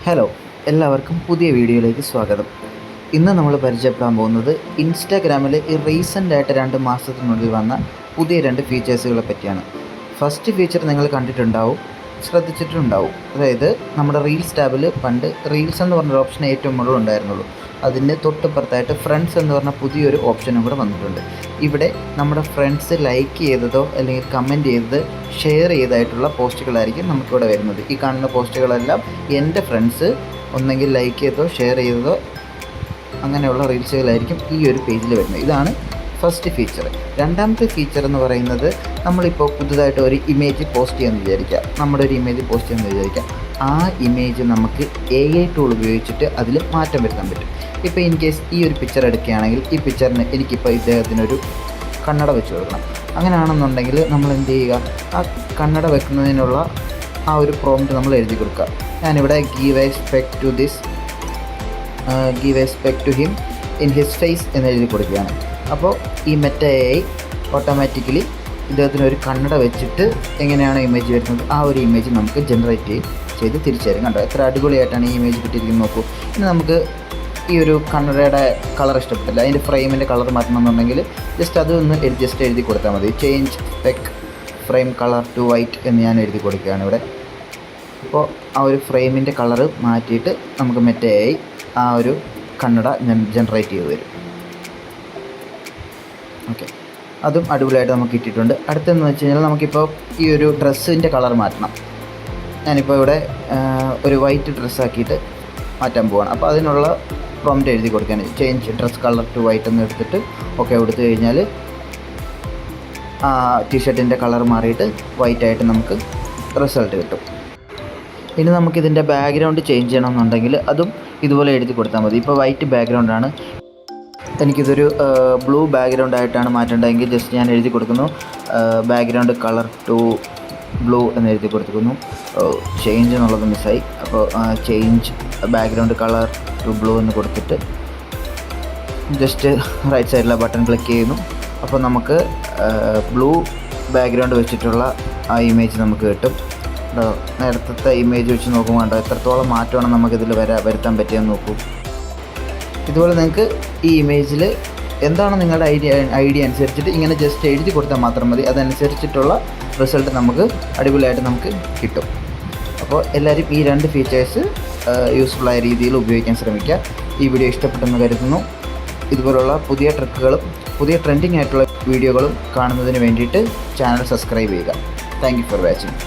Hello, എല്ലാവർക്കും പുതിയ വീഡിയോയിലേക്ക് സ്വാഗതം. ഇന്ന് നമ്മൾ പരിചയപ്പെടാൻ പോകുന്നത് ഇൻസ്റ്റാഗ്രാമിൽ ഈ റീസെൻ്റായിട്ട് 2 മാസത്തിനുള്ളിൽ വന്ന പുതിയ 2 ഫീച്ചേഴ്സുകളെ പറ്റിയാണ്. ഫസ്റ്റ് ഫീച്ചർ നിങ്ങൾ കണ്ടിട്ടുണ്ടാവും, ശ്രദ്ധിച്ചിട്ടുണ്ടാവും. അതായത് നമ്മുടെ റീൽസ് ടാബിൽ പണ്ട് റീൽസ് എന്ന് പറഞ്ഞൊരു ഓപ്ഷൻ ഏറ്റവും മുകളിൽ ഉണ്ടായിരുന്നുള്ളൂ. അതിൻ്റെ തൊട്ടുപുറത്തായിട്ട് ഫ്രണ്ട്സ് എന്ന് പറഞ്ഞ പുതിയൊരു ഓപ്ഷനും കൂടെ വന്നിട്ടുണ്ട്. ഇവിടെ നമ്മുടെ ഫ്രണ്ട്സ് ലൈക്ക് ചെയ്തതോ അല്ലെങ്കിൽ കമൻറ്റ് ചെയ്തത് ഷെയർ ചെയ്തതായിട്ടുള്ള പോസ്റ്റുകളായിരിക്കും നമുക്കിവിടെ വരുന്നത്. ഈ കാണുന്ന പോസ്റ്റുകളെല്ലാം എൻ്റെ ഫ്രണ്ട്സ് ഒന്നെങ്കിൽ ലൈക്ക് ചെയ്തതോ ഷെയർ ചെയ്തതോ അങ്ങനെയുള്ള റീൽസുകളായിരിക്കും ഈ ഒരു പേജിൽ വരുന്നത്. ഇതാണ് ഫസ്റ്റ് ഫീച്ചർ. രണ്ടാമത്തെ ഫീച്ചർ എന്ന് പറയുന്നത്, നമ്മളിപ്പോൾ പുതുതായിട്ട് ഒരു ഇമേജ് പോസ്റ്റ് ചെയ്യാമെന്ന് വിചാരിക്കുക. നമ്മുടെ ഒരു ഇമേജ് പോസ്റ്റ് ചെയ്യാമെന്ന് വിചാരിക്കുക. ആ ഇമേജ് നമുക്ക് AI ടൂൾ ഉപയോഗിച്ചിട്ട് അതിൽ മാറ്റം വരുത്താൻ പറ്റും. ഇപ്പോൾ ഇൻ കേസ് ഈ ഒരു പിക്ചർ എടുക്കുകയാണെങ്കിൽ ഈ പിക്ചറിന് എനിക്കിപ്പോൾ ഇദ്ദേഹത്തിനൊരു കണ്ണട വെച്ച് കൊടുക്കണം. അങ്ങനെയാണെന്നുണ്ടെങ്കിൽ നമ്മൾ എന്ത് ചെയ്യുക, ആ കണ്ണട വെക്കുന്നതിനുള്ള ആ ഒരു പ്രോംപ്റ്റ് നമ്മൾ എഴുതി കൊടുക്കുക. ഞാനിവിടെ give a spec to him in his face എന്ന് എഴുതി കൊടുക്കുകയാണ്. അപ്പോൾ ഈ മെറ്റ AI ഓട്ടോമാറ്റിക്കലി ഇദ്ദേഹത്തിന് ഒരു കണ്ണട വെച്ചിട്ട് എങ്ങനെയാണ് ഇമേജ് വരുന്നത് ആ ഒരു ഇമേജ് നമുക്ക് ജനറേറ്റ് ചെയ്ത് തിരിച്ചു തരും. കണ്ടോ, എത്ര അടിപൊളിയായിട്ടാണ് ഈ ഇമേജ് കിട്ടിയിരിക്കുന്നത് നോക്കൂ. ഇനി നമുക്ക് ഈ ഒരു കണ്ണടയുടെ കളർ ഇഷ്ടപ്പെട്ടില്ല, അതിൻ്റെ ഫ്രെയിമിൻ്റെ കളർ മാറ്റണമെന്നുണ്ടെങ്കിൽ ജസ്റ്റ് അതൊന്ന് എഴുതി കൊടുത്താൽ മതി. Change spec frame colour to white എന്ന് ഞാൻ എഴുതി കൊടുക്കുകയാണ് ഇവിടെ. അപ്പോൾ ആ ഒരു ഫ്രെയിമിൻ്റെ കളറ് മാറ്റിയിട്ട് നമുക്ക് മെറ്റ AI ആ ഒരു കണ്ണട ജനറേറ്റ് ചെയ്ത് തരും. ഓക്കെ, അതും അടിപൊളിയായിട്ട് നമുക്ക് കിട്ടിയിട്ടുണ്ട്. അടുത്തെന്ന് വെച്ച് കഴിഞ്ഞാൽ നമുക്കിപ്പോൾ ഈ ഒരു ഡ്രസ്സിൻ്റെ കളർ മാറ്റണം. ഞാനിപ്പോൾ ഇവിടെ ഒരു വൈറ്റ് ഡ്രസ്സാക്കിയിട്ട് മാറ്റാൻ പോവാണ്. അപ്പോൾ അതിനുള്ള പ്രോംപ്റ്റ് എഴുതി കൊടുക്കുകയാണ്. Change dress colour to white എന്ന് എടുത്തിട്ട് ഓക്കെ കൊടുത്തു കഴിഞ്ഞാൽ ആ ടീഷർട്ടിൻ്റെ കളർ മാറിയിട്ട് വൈറ്റായിട്ട് നമുക്ക് റിസൾട്ട് കിട്ടും. ഇനി നമുക്കിതിൻ്റെ ബാക്ക്ഗ്രൗണ്ട് ചേഞ്ച് ചെയ്യണമെന്നുണ്ടെങ്കിൽ അതും ഇതുപോലെ എഴുതി കൊടുത്താൽ മതി. ഇപ്പോൾ വൈറ്റ് ബാക്ക്ഗ്രൗണ്ടാണ്, എനിക്കിതൊരു ബ്ലൂ ബാക്ക്ഗ്രൗണ്ട് ആയിട്ടാണ് മാറ്റേണ്ടതെങ്കിൽ ജസ്റ്റ് ഞാൻ എഴുതി കൊടുക്കുന്നു ബാക്ക്ഗ്രൗണ്ട് കളർ ടു ബ്ലൂ എന്ന് എഴുതി കൊടുക്കുന്നു. ചേഞ്ച് എന്നുള്ളത് മിസ്സായി. അപ്പോൾ change background colour to blue എന്ന് കൊടുത്തിട്ട് ജസ്റ്റ് റൈറ്റ് സൈഡിലെ ബട്ടൺ ക്ലിക്ക് ചെയ്യുന്നു. അപ്പോൾ നമുക്ക് ബ്ലൂ ബാക്ക്ഗ്രൗണ്ട് വെച്ചിട്ടുള്ള ആ ഇമേജ് നമുക്ക് കിട്ടും. നേരത്തെ ഇമേജ് വെച്ച് നോക്കുമ്പോൾ കണ്ടോ എത്രത്തോളം മാറ്റമാണ് നമുക്കിതിൽ വരുത്താൻ പറ്റിയെന്ന് നോക്കൂ. ഇതുപോലെ നിങ്ങൾക്ക് ഈ ഇമേജിൽ എന്താണ് നിങ്ങളുടെ ഐഡിയ അനുസരിച്ചിട്ട് ഇങ്ങനെ ജസ്റ്റ് എഴുതി കൊടുത്താൽ മാത്രം മതി. അതനുസരിച്ചിട്ടുള്ള റിസൾട്ട് നമുക്ക് അടിപൊളിയായിട്ട് നമുക്ക് കിട്ടും. അപ്പോൾ എല്ലാവരും ഈ 2 ഫീച്ചേഴ്സ് യൂസ്ഫുള്ളായ രീതിയിൽ ഉപയോഗിക്കാൻ ശ്രമിക്കുക. ഈ വീഡിയോ ഇഷ്ടപ്പെട്ടെന്ന് കരുതുന്നു. ഇതുപോലുള്ള പുതിയ ട്രിക്കുകളും പുതിയ ട്രെൻഡിങ് ആയിട്ടുള്ള വീഡിയോകളും കാണുന്നതിന് വേണ്ടിയിട്ട് ചാനൽ സബ്സ്ക്രൈബ് ചെയ്യുക. Thank you for watching.